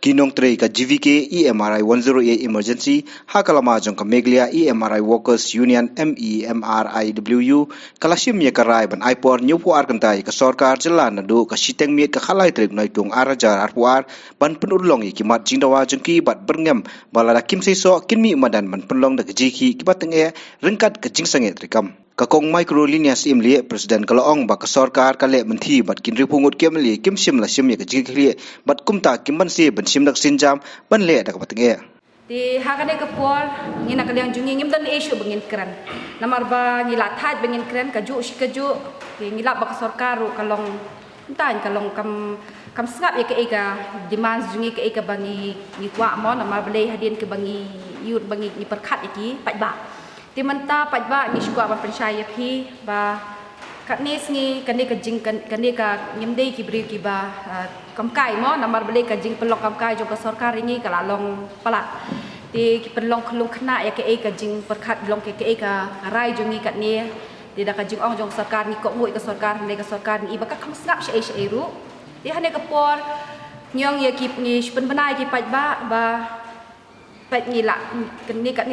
Kinong Trey ka GVK EMRI 108 emergency hakalama jong ka Meglia EMRI Workers Union MEMRIWU kalashim ye karai ban aipor nyupu arkantai ka sorkar jalan nadu ka siteng miet ka khalai trek noi tung arajar arpuar ban penurlong ye kimat jingdawa jengki bat berngem balada kim seso kinmi madan ban penlong da jiki kibat tenge rengkat ka jingsange trikam kakong microlineas imli presiden kalaong ba ka sorkar kale menti bat kin ripungut kemli kim sim la sim ye ka jikli bat kumta kim ban se ban sim dak sinjam ban le da ka patenge di hakane ke por ngina ka yang jungi ngim dan issue bengin kran namar ba ngila thaj bengin kran ka ju sikaju di ngila ba ka sorkar ru kalong tan kalong kam sngap ye ka demands jungi ka bangi ni kwa mo namar bele hadin ke bangi yut bangi ni perkhat iki pat ba ti menta pat ba ni skwa ba pensyaya phi ba kat nes ni kani ka jing kani ka nyemdei ki bri ki ba kam kai mo namar bele ka jing pelok kam kai jo ka sorkar ni ka lalong palat ti ki pelong khlung khna ya ka jing perkhat long ka rai jo ni kat ni ti da ka jing ong jong sorkar ni ko ngui ka sorkar ni ba ka kam snap she ru ti hane ka por nyong ya ki ni spen banai ki pat ba pat ni la kani kat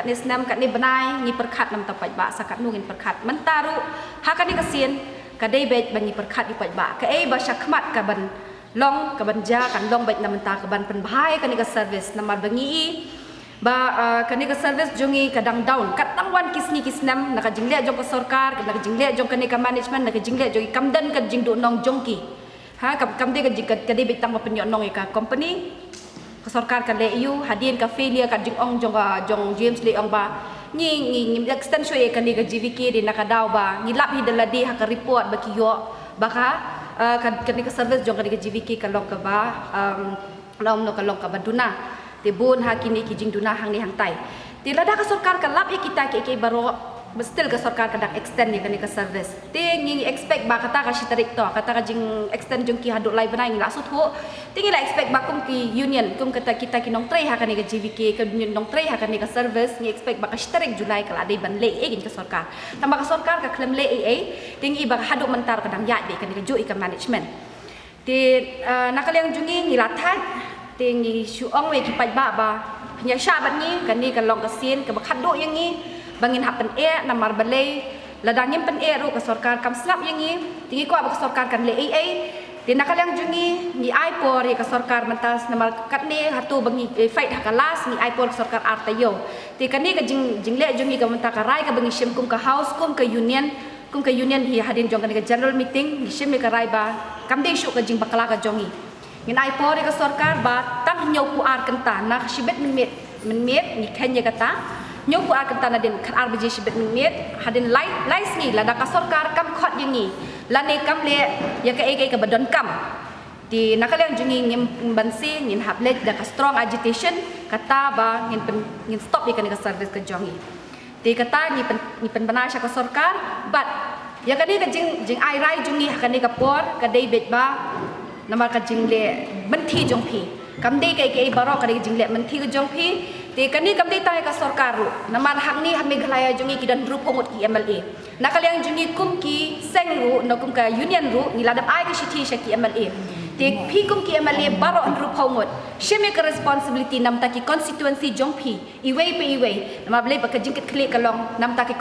nes nam kat ni banai ni perkhat nam ta pat ba sakat nu ngin perkhat mentaru hakan ni kasien ka dei bet bani perkhat ni pat ba ka ba syakmat ka ban long ka ban ja kan long bet nam ta ka ban pen bhai kani ka service namar bangi ba kani ka service jongi kadang down kat tangwan kisnam nak jingle jong ka sarkar nak jingle jong kani ka management nak jingle jong kamdan ka jing do nong jongki ha kam de ka dei bet tang pa penyo nong ka company kesorkar kan leu hadin ka failure ka jing ong jong James le ong ba ni extend show kan ni ka GVK di nakadaw ba ni lap hidaladi ha ka report ba kiyo baka kan ni ka service jong kan ni ka GVK kalong ka ba lom no kalong ka baduna ti bun ha kini ki jing duna hang ni hang tai ti lada ka sorkar ka lap kita ke baro still ka sorkar ka dak extend ni kan ni ka service ti ni expect ba kata ka shitarik to kata ka jing extend jong ki haduk lai banai la sut ho tinggi la expect ba kum ki union kum kata kita ki nong trei ha kan ni ka GVK ka union nong trei ha kan ni ka service ni expect ba ka shitarik Julai kala dei ban le gin ka sorkar tamba ka sorkar ka claim le tinggi ba haduk mentar ka dang ya de kan ni ka ju ka management ti nakaliang jungi ni latat tinggi shuong we ki pai ba nya sha ban ni kan ni ka long ka sin ka ba khaduk yang ni bangin hapen namar balai ladangin pen ru ka sorkar kam snap yang ni tinggi ko ba ka sorkar kan le di nakaliang jungi ni aipor ka sorkar mentas namar kat ni hatu bangi fight hakalas ni aipor sorkar artayo ti kan ni ka jingle jungi ka menta ka rai ka bangi shim kum ka house kum ka union hi hadin jong kan ka general meeting ni shim ka rai ba kam de shu ka jing bakala ka jongi ngin aipor ka sorkar ba tang nyau ku ar kenta nak shibet min met ni kenya kata nyok pu akan tanah den kan arbiji shibet minit hadin light ni la ka sorkar kam khot yang ni la ne kam le ya ka badon kam di nakaliang jungi ngim bansi ngin hablet da ka strong agitation kata ba ngin stop ni kan ka service ka jongi ti kata ni pen banasya ka sorkar but ya ka ni ka jing ai rai jungi kan ni ka por ka dei bet ba namar ka jing le menti jong pi kam dei ka baro ka jing le menti ka jong pi ti kani kam dei tai ka sorkar ru namar hak ni hame ghlaya jungi ki dan rupongot ki MLA nakaliang jungi kum ki seng ru no kum ka union ru ni ladap ai ki shiti shaki MLA ti phi kum ki MLA baro an rupongot sheme ka responsibility nam ta ki constituency jongphi iwei nama ble ba ka jingkit kle kalong nam ta ki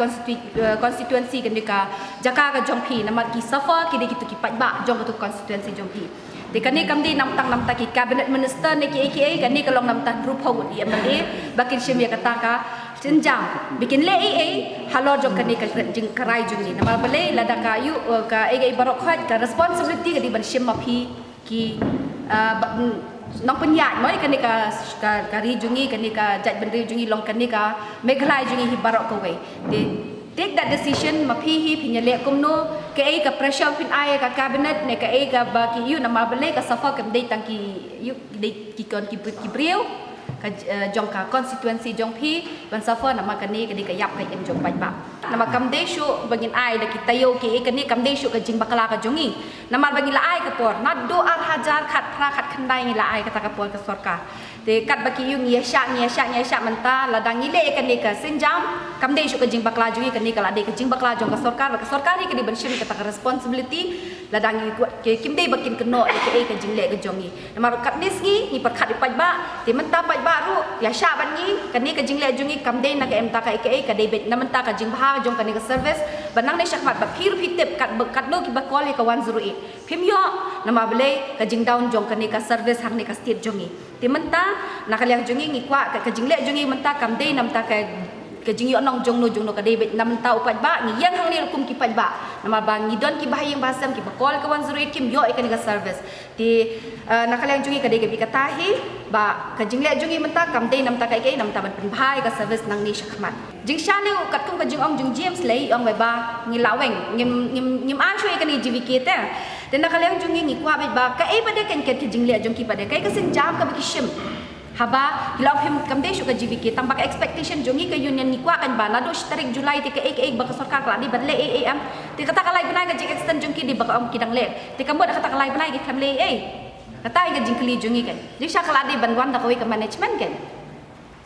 constituency kan ka jaka ka jongphi namar ki safa ki de ki tu ki pat ba jong tu constituency jongphi ti kani kam di nam ta ki cabinet minister ne ki AKA kani kalong nam ta rupongot di MLA bakin sheme kata ka senjam bikin le halo jong kani ka jing karai jungi nama ble lada ka yu ka AKA barok khat ka responsibility ka di ban shim mapi ki nong penyat moi kan ka ri jungi kan ka jat bendri jungi long kan ka meghlai jungi hi barok ko we they take that decision mapi hi pinyale kumno ke ka pressure pin ai ka cabinet ne ka ba ki yu na mabele ka safa kan dei tang ki yu dei ki kon ki briu ka jong ka constituency jong phi ban safa na makani ka di ka yap ka em jong ba nama kam dei shu bangin ai da kita yo ki kan ni kam dei shu ka jing bakala ka jongi nama bagi la ai ka por na do ar hajar khat pra khat khandai ni la ai ka ta ka por ka sorkar kat baki yu ngia syak menta ladang ile kan ni ka senjam kam dei shu ka jing bakla jungi kan ni ka ladai ka jing bakla jong ka sarkar ni ka di benshim ka ta responsibility ladang ni ke kim dei bakin keno ka jing le ka jongi namar kat nis ni perkhat di pajba ti menta pajba ru ya syak ban ni kan ni ka jing le jungi kam dei na ka em ta ka dei bet na menta ka jing bah jong ka ni ka service banang ni syakmat ba phir pitep kat no ki ba call ka 108 phim yo nama bele ka jing down jong ka ni ka service hang ni ka state jongi ti menta nakaliang jungi ngi kwa ka jingle jungi menta kam dei nam ta ka jing yo nong jong no ka dei bet nam ta upat ba ngi yang hang ni kum ki pat ba nama ba ngi don ki bahayang basam ki bakol ka 108 kim yo ka ni ka service ti nakaliang jungi ka dei ka bi ka tahi ba ka jingle jungi menta kam dei nam ta ka nam ta ban pen bhai ka service nang ni syakmat jing shane kat kum ka jing ong jing James lei ong ba ngi laweng ngim an shui ka ni GVK ta dan nakaliang jungi ngi kwa bet ba ka pada kan ka jingle jong ki pada ka senjam ka bikishim haba hilau him kam dei shu ka GVK tambah ka expectation jongi ka union ni kwa kan ba na do tarik Julai ti ka ba ka sarkar kala di badle am ti kata kalai banai ka jing extend jong ki di ba ka om kidang le ti kam kata kalai banai ki kam le kata ka jing kli jongi kan jing sha kala di banwan da ka ka management kan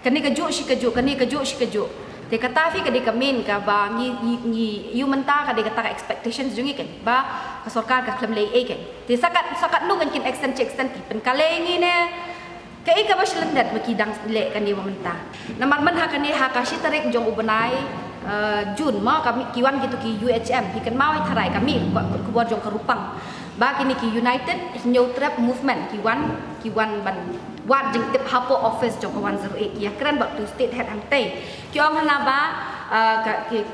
kani ka ju shi ka ju ti kata fi ka di ka min ka ba ngi yu menta ka di kata ka expectations jongi kan ba ka sarkar ka kam le kan ti sakat nu kan kin extend ki pen kale ngi ne kai ka bas landat makidang le kan di mamenta namar man ha kan ha ka shi tarik jong ubenai Jun ma kami kiwan gitu ki UHM hi kan mau tharai kami ku buat jong kerupang ba kini ki United New Trap Movement kiwan ban wat jing tip hapo office jong 108 ya keren bak tu state head hante ki ong hana ba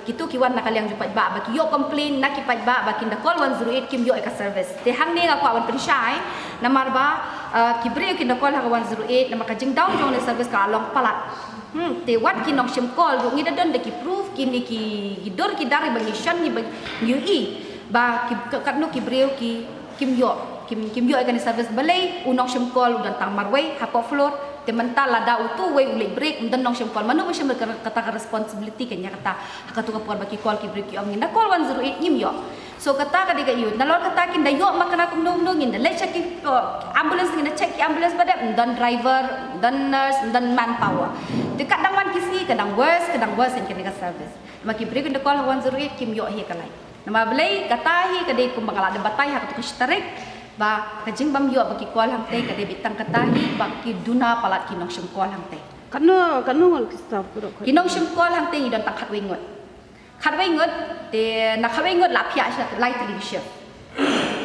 kitu kiwan nakaliang jupat ba ki yo complain na ki pat ba kin da call 108 kim yo ka service te hang ni nga kwa wan pensyai namar ba ki bre ki da call ha 108 namar ka jing down jong ni service ka long palat te wat ki nok shim call ngi da don da ki proof ki ni ki dor ki dari bagi shan ni bagi UI ba ki kat no ki bre ki kim yo ka ni service balai unok shim call dan tang marway hapo floor te mental lada utu we ule break dan nong shim call manu shim kata responsibility kanya kata hakatu ka por bagi call ki break ki om ni na call 108 nyim yo so kata ka diga yu nalor kata kin da yo makana kum nong ngin da le check ambulance ngin check ambulance pada dan driver dan nurse dan manpower te kadang wan kisi kadang worse in kini ka service maki break da call 108 kim yo he kalai nama belai kata hi kadai kum bangala da batai hakatu ka starik ba kajing bam yo bagi call hang te kadai bitang kata hi baki duna palat kinong shim call hang te kanu ngol kisah pura kinong shim call hang te don tak khatwei ngot te na khatwei ngot la phya sha lai tli shift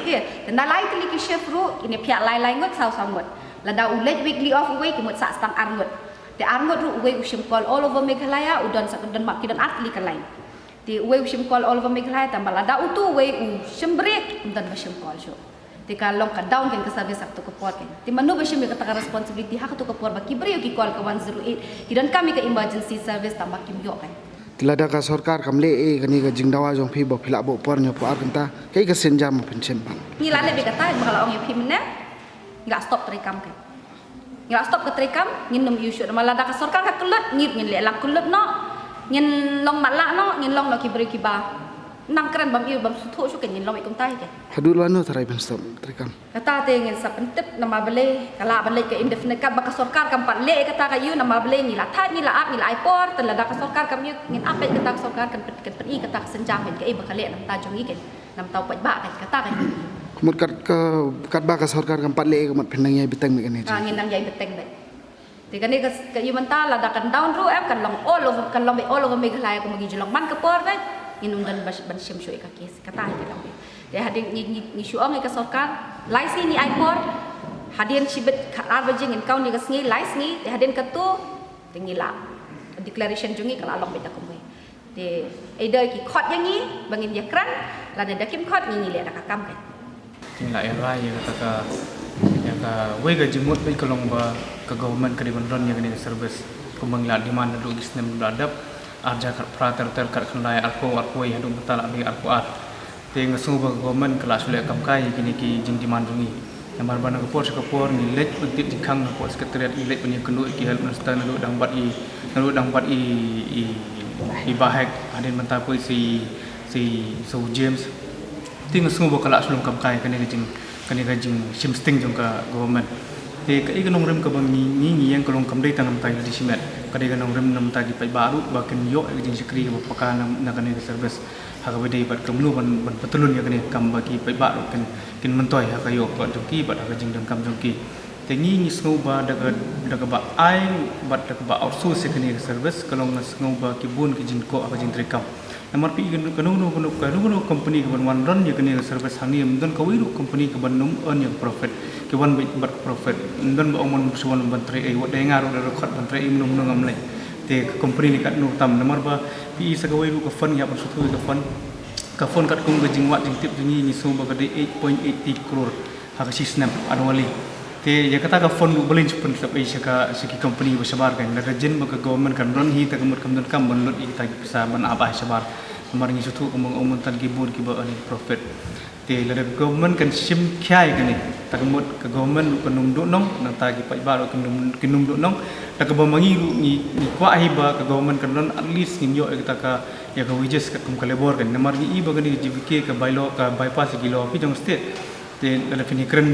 ye te na lai tli ki shift ru ini phya lai ngot sau ngot la da ulet weekly off we ki mot sa stang ar ngot te ar ngot ru we shim call all over Meghalaya udon sa don mak ki don atli ka lain te we shim call all over Meghalaya tambah la da utu we shim break dan ba shim call sho te kalong ka down ken ka service ak to ko por ken ti manu ba shim ka responsibility hak to ko por ba ki bre ki call ka 108 ki don kami ka emergency service tambah kim yo kan tilada ka sarkar kamle kani ka jingdawa jong phi bo phila bo por nyo por kanta kai ka senjam pension ban ni la le be kata bakal ong yu phim na nggak stop trikam kan nggak stop ke trikam ngin nom yu shoot malada ka sarkar ka kelut ngin le lang kelut no ngin long malak no ngin long no ki bre ki ba nang keren bam iu bam suthu shu ken ngin long ikum tai ke hadul wano tharai ben stop trikam kata te ngin sa pentep nama bele kala bale ke indefinite ka baka sarkar kam pat le kata ka yu nama bele ni la that ni la ap ni la ipor tan la da ka sarkar kam yu ngin apet kata ka sarkar kan pet i kata ka senjam ken ke baka le nam ta jong i ken nam tau pat ba kan kata kan kumut kat ba ka sarkar kam pat le kumut penang yai bitang me ken ngin nang yai beteng bet te kan ka yu menta la da kan down ru em kan long all over Meghalaya ko magi jolong man ka por bet ngin dan ban shim shu ka kes kata ke long te hadin ni shuong ka sarkar laisi ni ipor hadin shibet ar bajing in kau ni ka sngi lais ni te hadin ka tu tingila declaration jungi kala long beta kumwe te either ki khot yang ni bangin dia kran la da kim khot ni le da ka kam kan tingla era ya kata ka we ga jimut bai kalong ba ka government ka diban ron ya ni service kumang la demand du isnem dadap arja prater ter kar khlai arko ya du betal abi arko at ting su ba government kelas le kam kai kini ki jing demand rungi namar bana ko por ni let pentit di khang ko sekretariat ilet punya kenu ki hal minister nalu dang bat i bahek adin mentah pui si so James ting su ba kelas belum kam kai kani ka jing shim sting jong ka government te ka ikan rem ka bang ni yang kalong kam dei tanam tai di simet ka dei kan rem nam tai pai baru bakin yo ek jing sikri ba pakan na kan service ha ka dei bat kam lu ban patulun ya kan kam bagi pai baru kan kin mentoi ha ka yo ko jongki bat ha ka jing dam kam jongki te ni sngo ba daga ba ai bat daga ba outsource kan service kalong sngo ba ki bun ki jing ko ha ka jing trikam namar pi kanu company ke ban run ya kan service hani mdon ka wiru company ke ban num earn yang profit ke ban bat profit mdon ba omon suwan ban tre ai wa dai ngaru da khat ban tre im num ngam le te company ni kat nu tam namar ba pi sa ka wiru ka fund ya ban sutu ka fund kat kum ga jing wat jing tip ni so ba ka dei 8.80 crore ha ka sistem annually te ya kata ka fund balance pun sab ai ka siki company ba sabar kan daga jin ba ka government kan run hi ta kamut kam dan kam ban lot i ta bisa ban apa sabar mar ni sutu umong umon tan ki bun ki ba ani profit te la government kan sim khyai kan ni ta kamut ka government kan num do nong na ta ki pa ba kan num do nong ta ka ba mangi ni kwa hi ba ka government kan run at least ni yo ta ka ya ka wages ka kum ka labor kan mar ni i ba kan ni GVK ka bylaw ka bypass ki law pi jong state te la finikren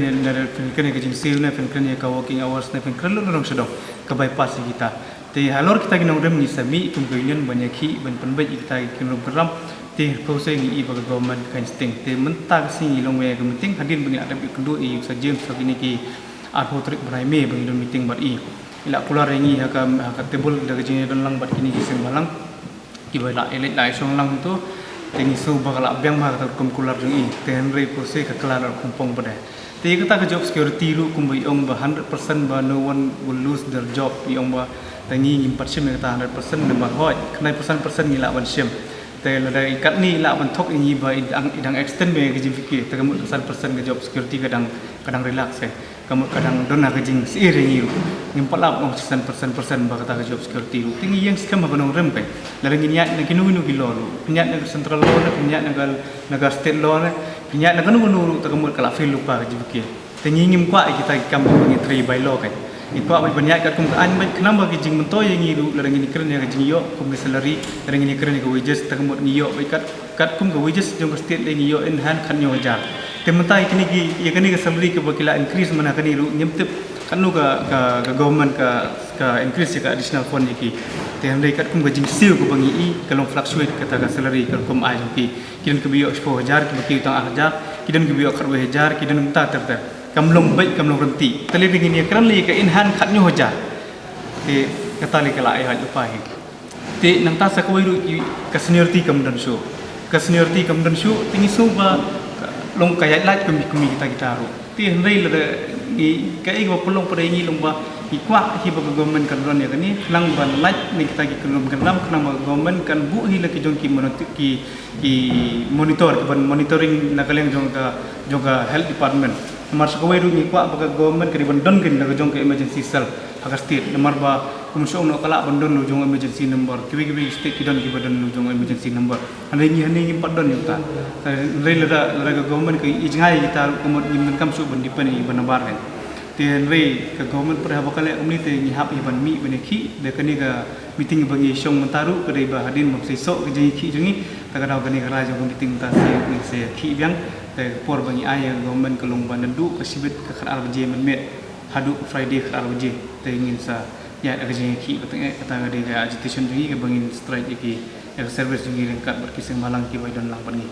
ke jing sil na finikren ka working hours na finikren lo nong sedong ka bypass kita te halor kita ginong rem ni sami kum goinen banyak ki ban penbai kita kinong geram te proses ni i bagi government kan sting te mentag sing long we ke meeting hadin bagi ada kedua i sa jem so kini ki arho trik brai me bagi don meeting bar i ila pula rengi ha ka table daga jing don lang bat kini ki sem balang ki ba la elek lai song lang tu tengi so bakal abyang ma ka kum kular jung i te henry proses ka kelar kumpong pada te kata ka job security ru kum bai ong ba 100% ba no one will lose their job i ong ba tangi impat sim kata 100% number hoi knai persen ngila ban sim te la dai kat ni la ban thok ni ba idang extend me ke jiviki te kamu 100% ke job security kadang relax kamu kadang dona ke jing seiring yu ngimpat la ong 100% ba kata ke job security ru tingi yang skema banong rem pe la ngi niat na kinu kilo lu niat na central law na niat na state law na niat na kanu ta kamu kala fil lupa ke jiviki tingi ngim kwa kita kam ngi 3 by law kan itu apa banyak kat kum an baik kenapa ke jing mentoy yang ngiru la ngi keren ya ke jing yo kum ke salary la ngi keren ke wages ta kamu ngi yo baik kat kum ke wages jong state le ngi yo in hand kan yo jar te mentai kini ki ya kini ke salary ke bakila increase mana kani ru nyemtip kan lu ka government ka increase ka additional fund ki te handai kat kum ke jing sil ko bangi i kalong fluctuate kata ka salary ka kum ai ki kidan ke biyo 10000 ki baki utang 1000 kidan ke biyo 1000 kidan minta ter kamlong baik kamlong renti tali dengan dia keran li ke inhan khatnyo hoja te kata li kala ai hal upai te nang ta sa koi ru ka seniority kam dan show tingi suba long kaya lat kami kita ru te hendai la ni kai go pelong pada ngi long ba ikwa hi ba government kan ron ya kan ni lang ban lat ni kita ki kelum kan ram kana government kan bu hi la ki jong ki monitor ban monitoring na kaleng jong ka health department namar sakawai ru ni kwa baka government kri bandon kin daga jong ka emergency cell aga state namar ba kum so no kala bandon lu jong emergency number kiwi state kidon ki bandon lu jong emergency number hani padon yuta rei la government ki ijngai kita kumut nyimben kam su ban dipen i banabar kan ten rei ka government per ha bakale umni te ni hap i ban mi beneki de kani ga meeting bagi song mentaru ke dei ba hadin mapsi so ke jeng ki jungi ta ka daw kani ga raja meeting ta se ki biang te por bagi ayah government kelong ban du ke sibit ke khar alje men hadu friday khar alje te ingin sa ya ke jeng ki kata ga dei agitation jungi ke bangin strike ki service jungi lengkap berkisah malang ki bai don lang pan ni